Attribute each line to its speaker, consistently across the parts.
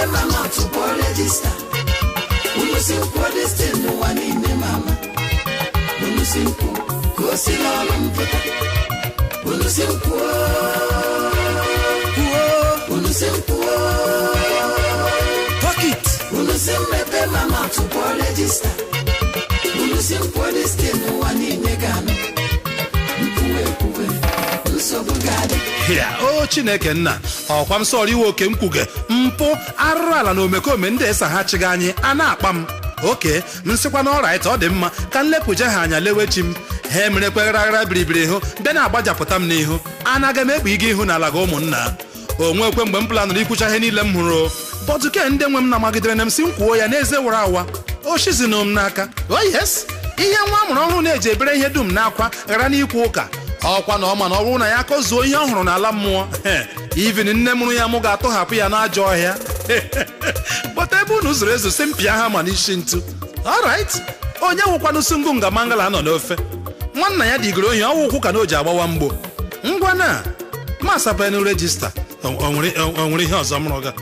Speaker 1: mebe mama tupu register. Unu si nkwo destin n'ụwa niile mama. Unu si nkwo ka o si n'ọnụ mpụta. Unu si nkwo. Unu si nkwo.
Speaker 2: Pocket.
Speaker 1: Unu si mebe mama tupu register. Unu si nkwo destin n'ụwa niile ga-anụ. Mpuwe nsogbu ga-adị.
Speaker 2: Ya o Chineke nna ọkwa m sọrọ iwe oke mkwuge mpụ arụrụ ala na omekome ndị esa ha chiga anyị a na-akpa m oke m sịkwa na ọrait ọ dị mma ka nlepụje ha anya lewechi m ha emerekweghara aghara biribiri hụ bịa na-agbajapụta m n'ihu anaghị m ekpu ịga ihu n'ala gị ụmụnna onwekwe mgbe m planụrụ ikwucha ihe niile m hụrụ bọtụke ndị nwe m na-amagidere na m si m kwuo ya n'eze wara awa ochizinụ m n'aka o yes ihe nwa amụrụ ọhụrụ na-eji ebere ihe dum n'akwa ghara n'ikwu ụka ọkwa na ọma na ọ bụrụ na ya kọzuo ihe ọ hụrụ n'ala mmụọ even nne mụrụ ya mụ ga-atọhapụ ya n'ajọ ọhịa kpọta ebe unu zoro ezo si mpịa ha ma n'isi ntu alright onye wụkwanụ sungu nga mangala nọ n'ofe nwanna ya digoro ohi ọwụ ụkwụ ka na o ji agbawa mgbo ngwa na masapenu regista o nwere ihe ọzọ mụrụ ga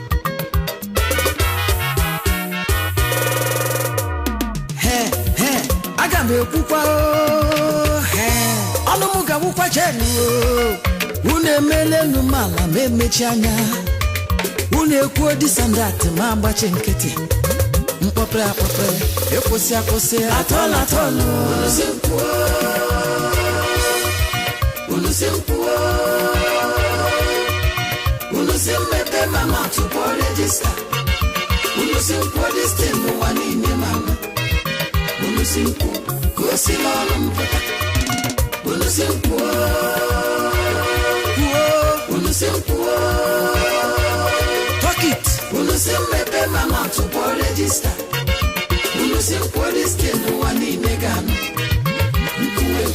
Speaker 1: aga m ekwukwa ọnụ m ga-awụkwa jenu unu emelenu m ala ma emechi anya unu ekwuo disandat ma agbachi nkịtị mkpọpere akpọpere ekwụsị akwụsị atọla atọlụ unu si mmepe mama tupu regista unu si nkwuo destin n'ụwa niile mama unu si nkwuo ka o si n'ọrụ mpụta. Unu si nkwo. Unu si nkwo.
Speaker 2: Pocket.
Speaker 1: Unu si mmepe mama tupu register. Unu si nkwo destin n'ụwa niile ga-anụ. Mkwuwe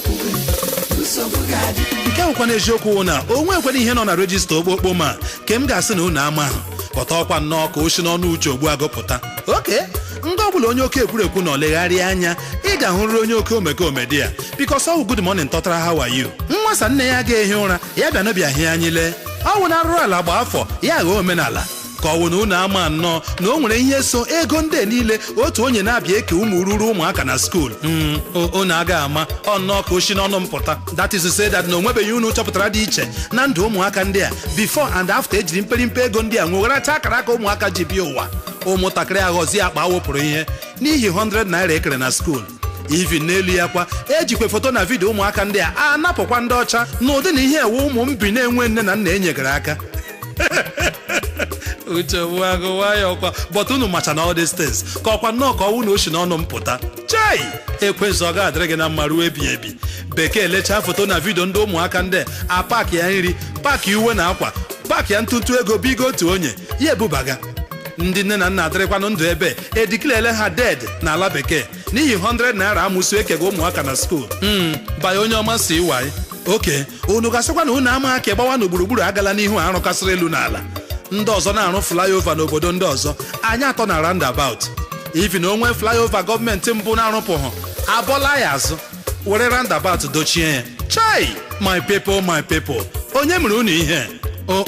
Speaker 1: nsogbu ga-adị.
Speaker 2: Nke ọkwa n'eziokwu na onwe ekwena ihe nọ na regista okpokpo ma ke m ga-asị na unu ama ahụ pọta ọkwa nnọọ ka o si n'ọnụ uche ogbu agụpụta oke ndị ọbụla onye oke ekwurekwu na olegharịa anya ị ga-ahụrịrị onye oke omekome dị ya because all good morning tọtara how are you nwasa nne ya ga-ehi ụra ya bịa n'obi ahịa anyị lee ọ wụ na arụrụ ala gba afọ ya ghọọ omenala ka ọ wụ na unu ama nnọọ na o nwere ihe so ego ndị niile otu onye na-abịa eke ụmụ ruru ụmụaka na skuul unu aga ama ọ nnọọ ka o si n'ọnụ mpụta that is to say that na onwebeghị unu chọpụtara dị iche na ndụ ụmụaka ndị a before and after ejiri mperimpe ego ndị a nwegaracha akara aka ụmụaka ji bịa ụwa ụmụntakịrị aghọzie akpa awụpụrụ ihe n'ihi 100 naira ekere na skuul even n'elu ya kwa ejikwe foto na vidio ụmụaka ndị a anapụkwa ndị ọcha n'ụdị na ihe ewe ụmụ mbi na-enwe nne na nna enyegara aka uche agụwa ya ọkwa but unu macha na all these things ka ọkwa nnọọ ka ọwụ na oshi n'ọnụ mpụta chai ekwenzụ ọ ga-adịrị gị na mma ruo ebi ebi bekee lechaa foto na vidio ndị ụmụaka ndị a paakị ya nri paakị uwe na akwa paakị ya ntụtụ ego bigo otu onye ya ebubaga ndị nne na nna adịrịkwanụ ndụ ebe edikilele ha dead na ala bekee n'ihi 100 naira amụsụ ekega ụmụaka na skuul baya onye ọma si iwai oke unu gasịkwa na unu ama aka gbawa na gburugburu agala n'ihu arụ kasịrị elu n'ala ndị ọzọ na-arụ flyover n'obodo ndị ọzọ anyị atọ na roundabout even onwe flyover gọọmenti mbụ na-arụpụghụ abọla ya azụ were roundabout dochie ya chai my people onye mere unu ihe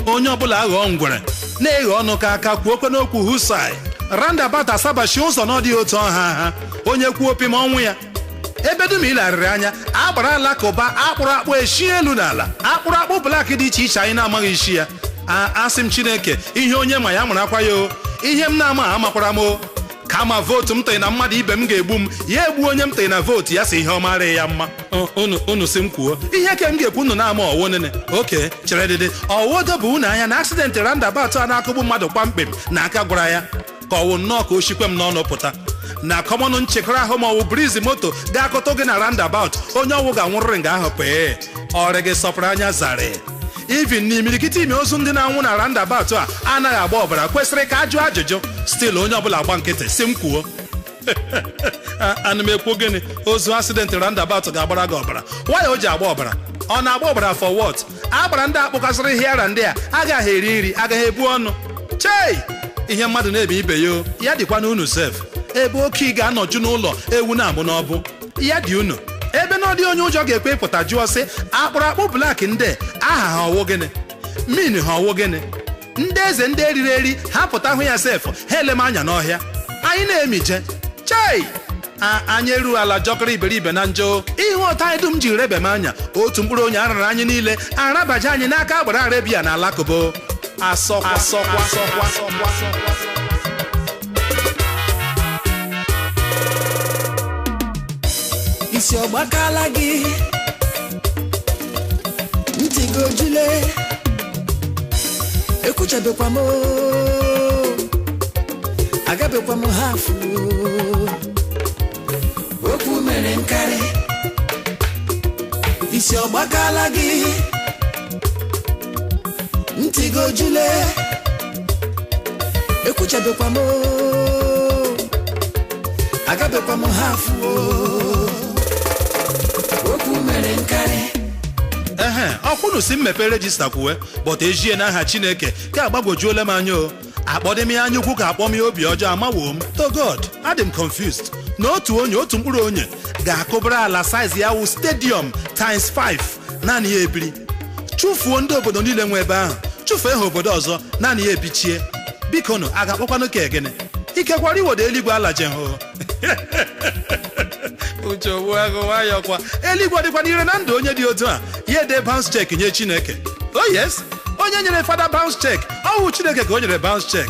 Speaker 2: onye ọbụla aghọọ ngwere na-eghe ọnụ ka aka kwuokwe n'okwu husai roundabout asabachi ụzọ n'ọdịghị otu ọha ha onye kwuo opi ma ọnwụ ya ebe dum ilarịrị anya agbara alakụba akpụrụ akpụ eshi elu n'ala akpụrụ akpụ blak dị iche iche anyị na-amaghị isi ya asị m Chineke ihe onye ma ya marakwa ya o ihe m na-ama amakwara m o kama vootu m tụrụ na mmadụ ibe m ga-egbu m ya egbu onye m tụrụ na vootu ya si ihe ọ mara ya mma unu si m kwuo ihe ka m ga-ekwu unu na-ama ọwụ nene oke chere dịdị ọwodo bụ unu anya na aksidentị roundabout a na-akụgbu mmadụ kpamkpem na aka gwara ya ka ọwụ nnọọ ka o shikwe m n'ọnụ pụta na kọmọnụ nchekara ahụ ma ọwụ briz moto ga-akọtọ gị na roundabout onye ọwụ ga-anwụrịrị nga ahụ pee ọrị gị sọpụrụ anya zarị even n'imirikiti ime ozu ndị na-anwụ na roundabout a anaghị agba ọbara kwesịrị ka ajụ ajụjụ stil onye ọbụla agba nkịtị si m kwuo ana m ekwu gịnị ozu asidentị roundabout ga-agbara gị ọbara waya o ji agba ọbara ọ na-agba ọbara for what agbara ndị akpụkasịrị hịara ndị a agaghị eri nri agaghị ebu ọnụ chei ihe mmadụ na-ebe ibe ya dịkwa n'unu sef ebe oke ị ga-anọju n'ụlọ ewu na-amụ n'ọbụ ya dị unu ebe na ọdị onye ụjọ ga-ekwe ịpụta jụọ sị akpụrụ akpụ blak ndị aha ha ọwụ gịnị min ha ọwụ gịnị ndị eze ndị eriri eri ha pụta hụ ya sef ha ele m anya n'ọhịa anyị na-emije chei anyị eruo ala jọkọrọ iberibe na njọ ihe ụtọ anyị dum ji rebe m anya otu mkpụrụ onye arara anyị niile arabaja anyị n'aka agbara Arabia na alakụba asọkwa
Speaker 1: isi ọgbakala gị ntị gị ojule ekwuchebekwa m agabekwa m hafu okwu mere nkarị isi ọgbakala gị ntị gị ojule ekwuchebekwa m agabekwa m hafu okwu mere nkarị
Speaker 2: ọkwụnụ si mmepe rejista kwuwe bọta ejie n'aha Chineke ka agbagwojuola m anya o akpọdị m ya anya ukwu ka akpọ m ya obi ọjọọ amawo m to God adị m confused na otu mkpụrụ onye ga-akụbara ala saiz ya wụ stadium times 5 naanị ya ebiri chụfuo ndị obodo niile nwe ebe ahụ chụfuo ha obodo ọzọ naanị ya ebichie biko nụ a ga-akpọkwanụ ka egene ikekwara iwodo eluigwe ala jehụ uche ogbu agụ nwayọkwa eluigwe dịkwa n'ire na ndụ onye dị otu a ya ede bounce check nye Chineke oh yes onye nyere fada bounce check ọwụ Chineke ka o nyere bounce check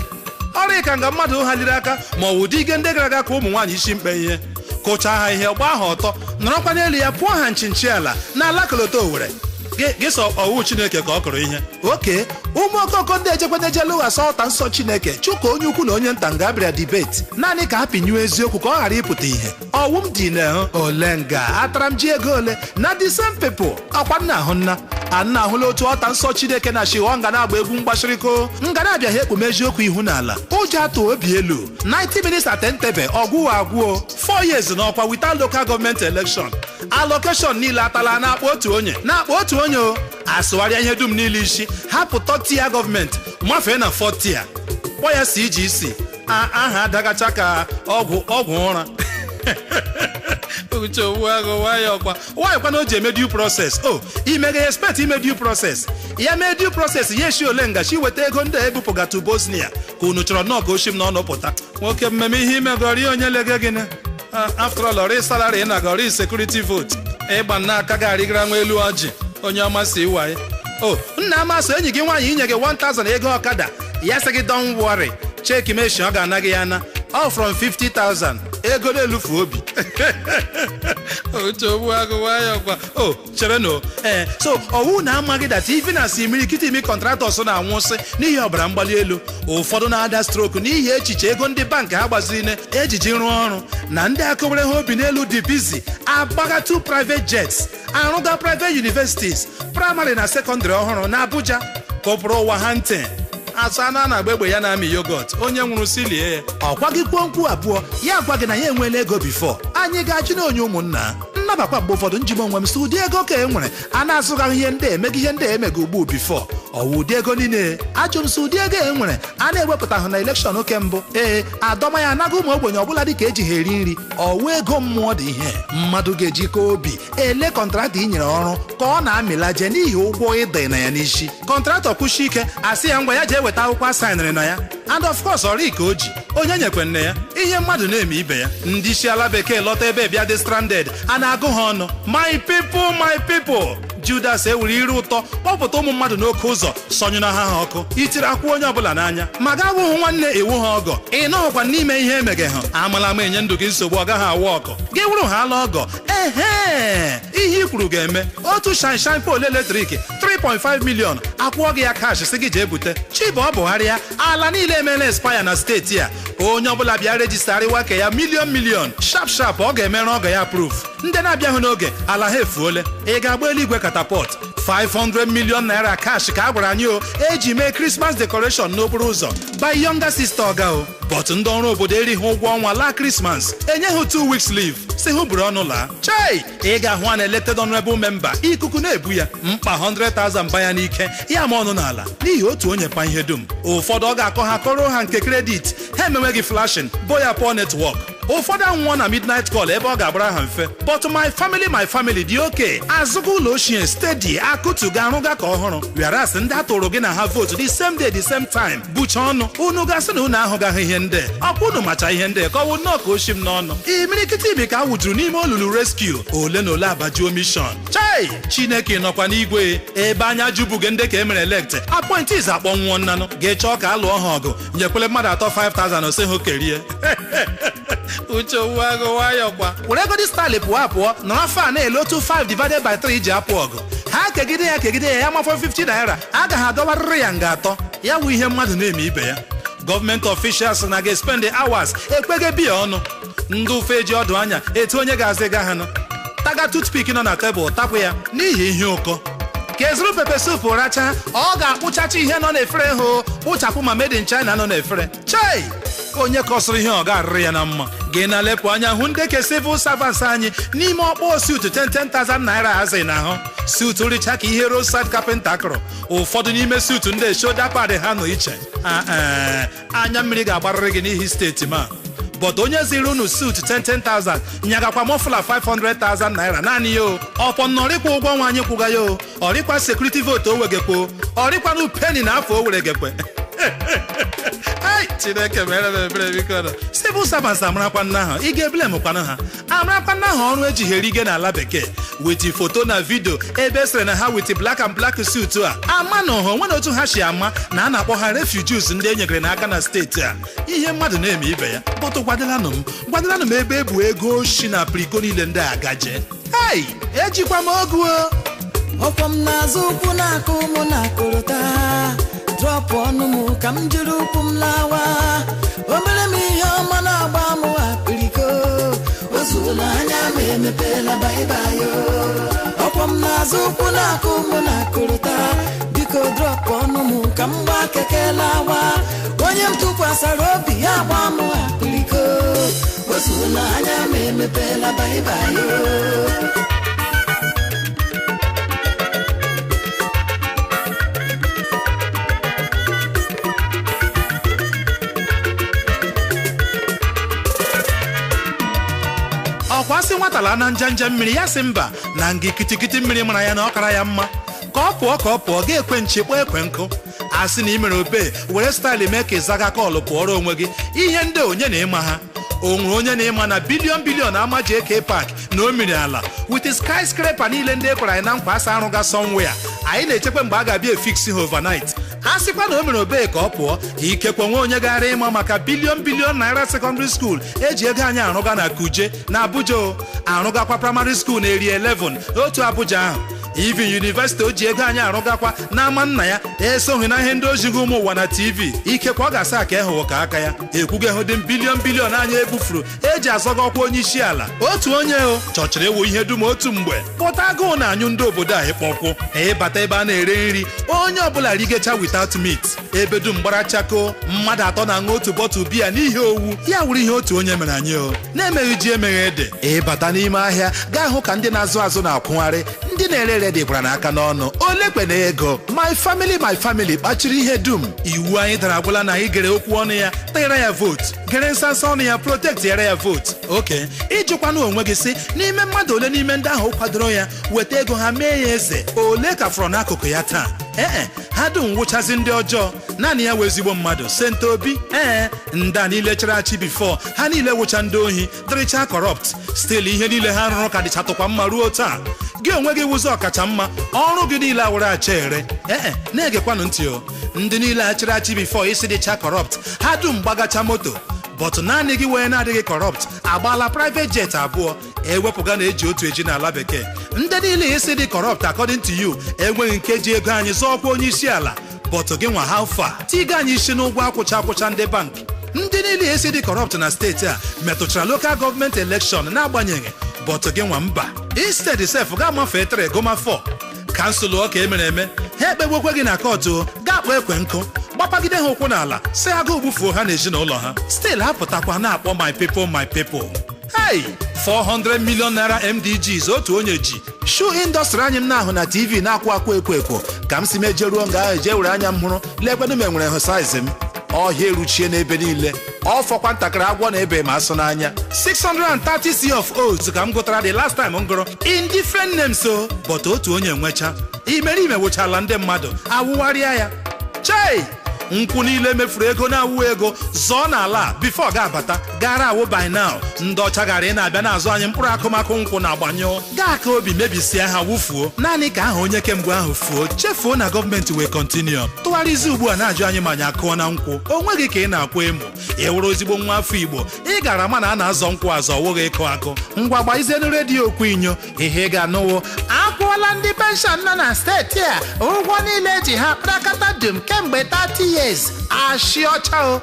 Speaker 2: ọrụ ka nga mmadụ haliri aka ma ọ wụ dị ige ndị gara aga ka ụmụ nwaanyị isi mkpe ihe kụchaa ha ihe gbaa ha ọtọ nọrọkwa n'elu ya pụọ ha nchinchi ala na ala koloto Owere gị sọ ọwụ Chineke ka ọ kụrụ ihe oke ụmụ okoko ndị ejekwenejelu asọta nsọ Chineke chụka onye ukwu na onye nta nga abịara debate naanị ka ha pinyuo eziokwu ka ọ ghara ịpụta ihe ọwụ m dị na ole nga atara m ji ego ole na the same people akwa nna ahụ nna anna ahụla otu ọta nsọ Chineke na shighọ nga na-agba egwu mgbashiriko nga na-abịaghị ekpume eziokwu ihu n'ala ụjọ atụ obi elu 90 minutes atentebe ọgwụwa agwụo 4 years n'ọkwa without local government election allocation niile atala na-akpọ otu onye o asụgharịa ihe dum niile isi hapụ tia gọọmenti mafee na 4th kpọ ya CGC aha adagacha ka ọgwụ ụra uche ogbu agụ nwayọkwa na o ji eme due process imega expect ime due process ya mee due process ya eshi ole ngachi weta ego ndị ebupụgatu Bosnia ka unu chọrọ nnọọ ka oshi m n'ọnụ pụta nwoke mmemme ihe imegori onye lege gịnị after all ọrị salary na gori security vote ịgba n'aka ga-arịgara nwa elu ọjị onye ọma si waye nna amasị enyi gị nwaanyị inye gị 1000 ego ọkada ya sị gị don't worry cheki meshi ọ ga-ana gị ya na from 50,000 ego na-elufu obi ochogbu agụ nwayọkwa chere no so ọwụ na amaghị data ife na si imirikiti imi kọntratọs na-anwụsị n'ihi ọbara mgbali elu ụfọdụ na-ada stroku n'ihi echiche ego ndị bankị ha gbaziri ejiji rụọ ọrụ na ndị akụwere ha obi n'elu dị bizi agbagatu private jets arụga private universities praịmarị na sekọndịrị ọhụrụ na Abuja kọpụrụ ụwa ha ntị asa na agba egbe ya na-amị yogurt onye nwụrụ silie ya ọkwa gị kwuo nkwu abụọ ya gwa gị na ya enweela ego bifo anyị ga-achị na onye ụmụnna nnabakwa mgbe ụfọdụ njim onwe m si ụdị ego ka e nwere a na-azụgaghị ihe ndị emega ihe ndị emega ugbu bifo ọwụ ụdị ego niile ajụ m si ụdị ego e nwere a na-ewepụtahụ na elekshọn oke mbụ adọma ya anaghị ụmụ ogbenye ọbụla dị ka eji ha eri nri ọwụ ego mmụọ dị ihe mmadụ ga-ejikọ obi ele kọntraktọ i nyere ọrụ ka ọ na-amịlaje n'ihi ụgwọ ịdị na ya n'isi kọntraktọ kwụshi ike asị ya ngwa ya jee weta akwụkwọ asaịnịrị na ya and of course ọrụ ka o ji onye nyekwe nne ya ihe mmadụ na-eme ibe ya ndị isi ala bekee lọta ebe bịa dị stranded a na-agụ ha ọnụ my people Judas ewere ire ụtọ kpọpụta ụmụ mmadụ n'oke ụzọ sọnyụna ha ọkụ itiri akwụ onye ọbụla n'anya ma ga awụhụ nwanne ewu ha ọgọ ị nọghọkwa n'ime ihe emege ha amala m enye ndụ gị nsogbu ọ gaghị awụ ọkọ gị wụrụ ha ala ọgọ ihe i kwuru ga-eme otu shine pole eletrik 3.5 million akwụọ gị ya kash si gị jee bute Chibọ Buhari ya ala niile emeela expire na steeti a onye ọbụla bịa rejistarịwa ka ya million sharp ọ ga-emere ọgọ ya proof ndị na-abịahụ n'oge ala ha efuole ị ga-agba eluigwe katapọt 500 million naira cash ka a gwara anyị eji mee Christmas decoration n'okporo ụzọ by younger sister ọga but ndị ọrụ obodo erighị ụgwọ ọnwa laa Christmas enye ha 2 weeks leave si hụ buru ọnụ laa chai ị ga-ahụ a na-elected honorable member ikuku na-ebu ya mkpa 100,000 banya n'ike ya ma ọnụ n'ala n'ihi otu onye pa ihe dum ụfọdụ ọ ga-akọ ha kọrọ ha nke kredit ha emenweghị flashing boya poor network ụfọdụ anwụọ na midnight call ebe ọ ga-agbara ha mfe but my family dị oke azụgo ụlọ ochie steady akụtuga arụga ka ọhụrụ whereas ndị atụrụ gị na ha vote the same day the same time bucha ọnụ unu gasị na unu ahụgaghị ihe ndị ọkwa unu macha ihe ndị ka ọwụ nnọọ ka oshi m n'ọnụ imirikiti imi ka a wụjuru n'ime olulu rescue ole na ole abajuo mission chai Chineke nọkwa n'igwe ebe anya jubuge ndị ka emere elect appointees akpọnwụọ nnanụ ga-echọọ ka alụọ ha ọgụ nyekwele mmadụ atọ 5,000 ose ha kerie uche agụ nwayọ kwa were godi style pụọ nọrọ fan na-ele otu 5 divided by 3 ji apụ ọgụ ha kegide ya ya mafọ 50 naira agaghị adọwarịrị ya nga atọ ya wụ ihe mmadụ na-eme ibe ya gọọmenti officials na ga-spend hours ekpege biya ọnụ ndị ufe eji ọdụ anya etu onye ga-azịga ha nụ taga toothpick nọ na tebụl tapụ ya n'ihi ihe ụkọ ka ezuru pepe soup racha ọ ga-akpụchacha ihe nọ n'efere ha kpụchapụ ma made in China nọ n'efere chai onye kọsịrị ihe ọ ga-arịrị ya na mma gị na-lepụ anya hụ ndị ke civil servants anyị n'ime ọkpọ suit 10,000 naira hazi na ahụ suit richa ka ihe roadside carpenter kụrụ ụfọdụ n'ime suit ndị shoulder pad ha nọ iche anya mmiri ga-agbarịrị gị n'ihi steeti ma but onye ziri unu suit 10,000 nyagakwa mọfụla 500,000 naira naanị ya ọkwọ nnọrịkwa ụgwọ nwa anyị kwụga ya ọrịkwa sekuriti votu o wegekwo ọrịkwanụ peni na afọ o were gekwe Chineke mere m ebere biko civil servants amarakwa nna ha ị ga-ebule mụkwanụ ha amarakwa nna ha ọrụ eji herige n'ala bekee witi foto na vidio ebe esere na ha witi black and black suit a ama na ọha nwere otu ha si ama na a na-akpọ ha refugees ndị e nyegere n'aka na steeti a ihe mmadụ na-eme ibe ya bụtụ gwadelanụ m ebe ebu ego shi na priko niile ndị a gaje ejikwa m ogu
Speaker 1: ọkwa m n'azụ ụkwụ na-akụ ụmụ na-akụrụta drọpụ ọnụ m ka m jiri ụkwụ m lawa o mere m ihe ọma na-agba m apiriko ozuola anya ma emepela baibayo ọkwa m n'azụ ụkwụ na-akụ ụmụ na-akụrụta biko drọpụ ọnụ m ka m gba keke lawa onye m tụkwasara obi ya gba m apiriko ozuola anya ma emepela baibayo
Speaker 2: ọkwasị nwatala na njanje mmiri ya si mba na nga ikitikiti mmiri mara ya na ọkara ya mma ka ọ pụọ ga-ekwe nchekwa ekwe nkụ asị na imere obe were staịlụ mee ka ịzaga kọlụ pụọrọ onwe gị ihe ndị onye na ịma ha o nwere onye na ịma na bilion ama ji eke pak na o mmiri ala with skyscraper niile ndị ekwara anyị na nkwa asa arụga somewhere anyị na-echekwa mgbe a ga-abịa efiksi ha overnight a sịkwa na o mere obee ka ọ pụọ ikekwe nwe onye gara ịma maka bilion naira secondary school eji ego anyị arụga na Kuje na Abuja arụgakwa primary school na area 11 otu Abuja ahụ even university o ji ego anyị arụgakwa n'ama nna ya esoghị na ihe ndị ojighị ụmụ ụwa na TV ikekwe ọ ga-asa ka ịhụwo ka aka ya ekwughị hụ dị bilion anyị ebufuru eji azọga ọkwa onye isi ala otu onye chọchiri ewu ihe dum otu mgbe pụta agụụ na anyụ ndị obodo a ịkpọkwụ ịbata ebe a na-ere nri onye ọbụla rigecha without meat ebe dum gbara chako mmadụ atọ na-aṅụ otu bọtụl biya n'ihi owu ya wụrụ ihe otu onye mere anyị na-emeghị ji emeghe ede ịbata n'ime ahịa gaa hụ ka ndị na-azụ azụ na-akwụgharị ndị na-ere ere dị gwara n'aka n'ọnụ ole kwena ego my family kpachiri ihe dum iwu anyị dara agwụla na anyị gere okwu ọnụ ya tara ya vote gere nsasa ọnụ ya protect yara ya vote oke ijikwanụ onwe gị si n'ime mmadụ ole n'ime ndị ahụ kwadoro ya weta ego ha mee ya eze ole ka fọrọ n'akụkụ ya taa ha dum wụchazi ndị ọjọọ naanị ya wee ezigbo mmadụ Sent Obi nda niile chara achị bifo ha niile wụcha ndị ohi dịrịcha corrupt still ihe niile ha rụrụ ka dịchatụkwa mma ruo taa gị onwe gị wụzi ọkacha mma ọrụ gị niile awere acha ere na-egekwanụ ntị ndị niile achịrị achị bifo isi dịcha corrupt ha dum gbagacha moto but naanị gị wee na-adịghị corrupt agbaala private jet abụọ ewepụga na eji otu eji n'ala bekee ndị niile isi dị corrupt according to you enweghị nke ji ego anyị zọọkwa onye isi ala but gị nwa how far tiga anyị isi n'ụgwọ akwụcha ndị bank ndị niile isi dị corrupt na steeti a metụchara local government election na-agbanyeghị but gị nwa mba instead sef ga-amafe 3 goma 4 kansụl ọka emere eme ha ekpegbekwe gị na kọtụ ga-akpọ ekwe nkụ gbapagide ha ụkwụ n'ala si agụ gbufuo ha na ezinụlọ ha still apụtakwa na-akpọ my people hey 400 million naira MDGs otu onye ji shoe industry anyị m na-ahụ na TV na-akwụ ekwo ka m si mejeruo nga ahụ eje were anya m hụrụ lekwenụ m enwere hụ saiz m ọhịa eruchie n'ebe niile ọ fọkwa ntakịrị agwọ na ebe ma asụ n'anya 630 c of oats ka m gụtara the last time m gụrụ in different names so but otu onye nwecha imeriime wụchala ndị mmadụ awụgharịa ya chei nkwụ niile mefuru ego na-awụ ego zọọ n'ala bifo ga-abata gara awụ by now ndị ọcha gara ị na-abịa n'azụ anyị mkpụrụ akụmakụ nkwụ na-agbanyụ gaa ka obi mebisie ha wụfuo naanị ka aha onye kemgbe ahụ fuo chefuo na gọọmenti wee kọntinio tụgharịzi ugbu a na-ajụ anyị ma anyị akụọ na nkwụ o nweghị ka ị na-akwa emo ị wụrụ ezigbo nwa afọ Igbo ị gara ma na a na-azọ nkwụ azọ wụghị ịkụ akụ ngwa gbaizienu redio okwu inyo ihe ga-anụwo akwụọla ndị penshọn nọ na steeti a ụgwọ niile eji ha kparakata dum kemgbe 30 years ashị ọcha o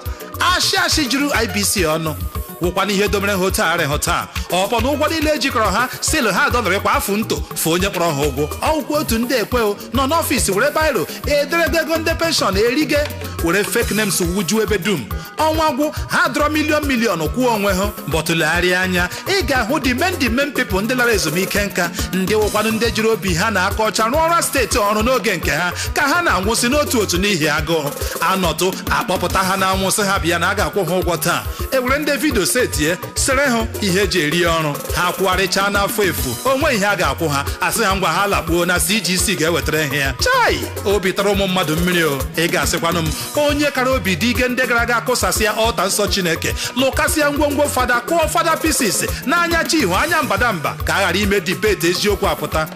Speaker 2: ashị juru IBC ọnụ wụkwana ihe domere ha otu arị ha taa ọkpọ na ụgwọ niile ejikọrọ ha sịlụ ha dọlarị kwa afọ nto fụ onye kpọrọ ha ụgwọ ọgwụkwọ otu ndị ekweo nọ n'ọfịs were bairo ederego ego ndị penshọn erige were fake names wujuo ebe dum ọnwa gwụ ha dọrọ milion kwụọ onwe ha bọtụlegharịa anya ị ga-ahụ the men people ndị lara ezumike nka ndị wụkwanụ ndị jiri obi ha na-aka ọcha rụọ ọrụ steeti ọrụ n'oge nke ha ka ha na-anwụsị n'otu otu n'ihi agụụ anọtụ akpọpụta ha na-anwụsị ha bịa na a ga-akwụ ha ụgwọ taa ewere ndị vidio setie sere ha ihe eji eri ọrụ ha kwụgharịchaa n'afọ efu onwe ihe a ga-akwụ ha asị ha ngwa ha lakpuo na CGC ga-ewetara ihe ya chai obi tara ụmụ mmadụ mmiri o ị ga-asịkwanụ m onye kara obi dị ike ndị gara aga akụsasịa ọta nsọ Chineke lụkasịa ngwongwo fada kụọ fada pieces n'anya chi ihu anya mbadamba ka a ghara ime dibeti eziokwu apụta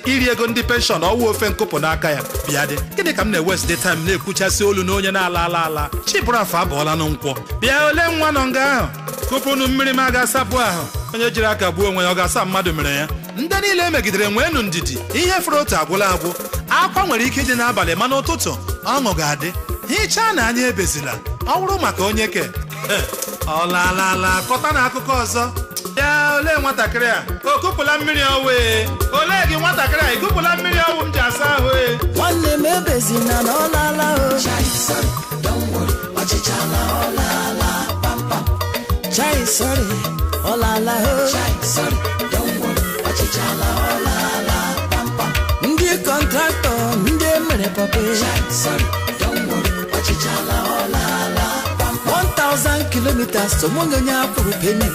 Speaker 2: iri ego ndị penshọn ọwụ ofe nkụpụ n'aka ya bịa dị gịnị ka m na-ewesde taim na-ekwuchasị olu na onye na-ala ala chibụrụ afọ abụọla na nkwọ bịa ole nwa nọ nga ahụ kụpụnụ mmiri ma ga-asapụ ahụ onye jiri aka gbuo onwe ya ọ ga-asa mmadụ mere ya ndị niile emegidere nweenụ ndidi ihe fụrụ otu agwụla agwụ akwa nwere ike ịdị n'abalị mana ụtụtụ ọṅụ ga-adị hichaa na anya ebezila ọ bụrụ maka onye ke ọ laala kọta na akụkọ ọzọ ya ole nwatakịrị a o kupụla mmiri ọwụ ole gị nwatakịrị a ikupụla mmiri ọwụ m ji asa ahụ
Speaker 1: nwanne m ebezina na ọ laala o chai sorry ọ laala o ndị kọntraktọ ndị emere pape 1,000 kilometers to monye akwụrụ penny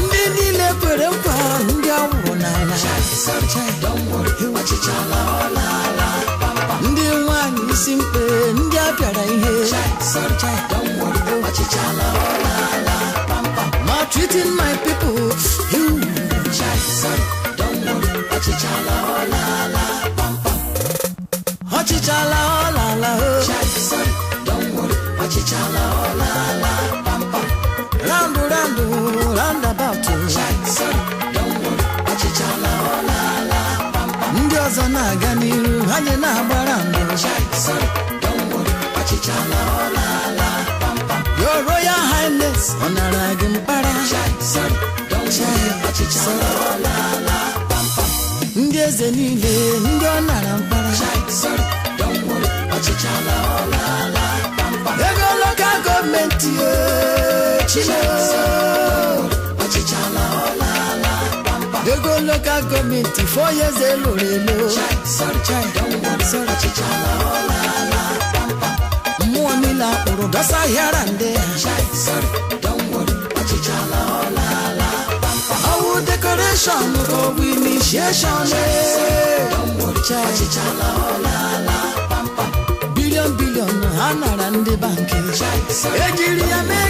Speaker 1: ndị niile kwere nkwa ndị awụrụ n'ala ndị nwanyị isi mkpe ndị apịara ihe maltreating my people ọchịchala ọlala roundabout ndị ọzọ na-aga n'iru anyị na-agbara ndụ Your Royal Highness ọ nara gị mkpara ndị eze niile ndị ọ nara mkpara ego local gọọmenti ego local gọọmenti 4 years eloro elo mmụọ niile akpụrụ dọsa ahịara ndị ọwụ decoration ka ọ bụ initiation billion ha nara ndị banki ejiri ya mee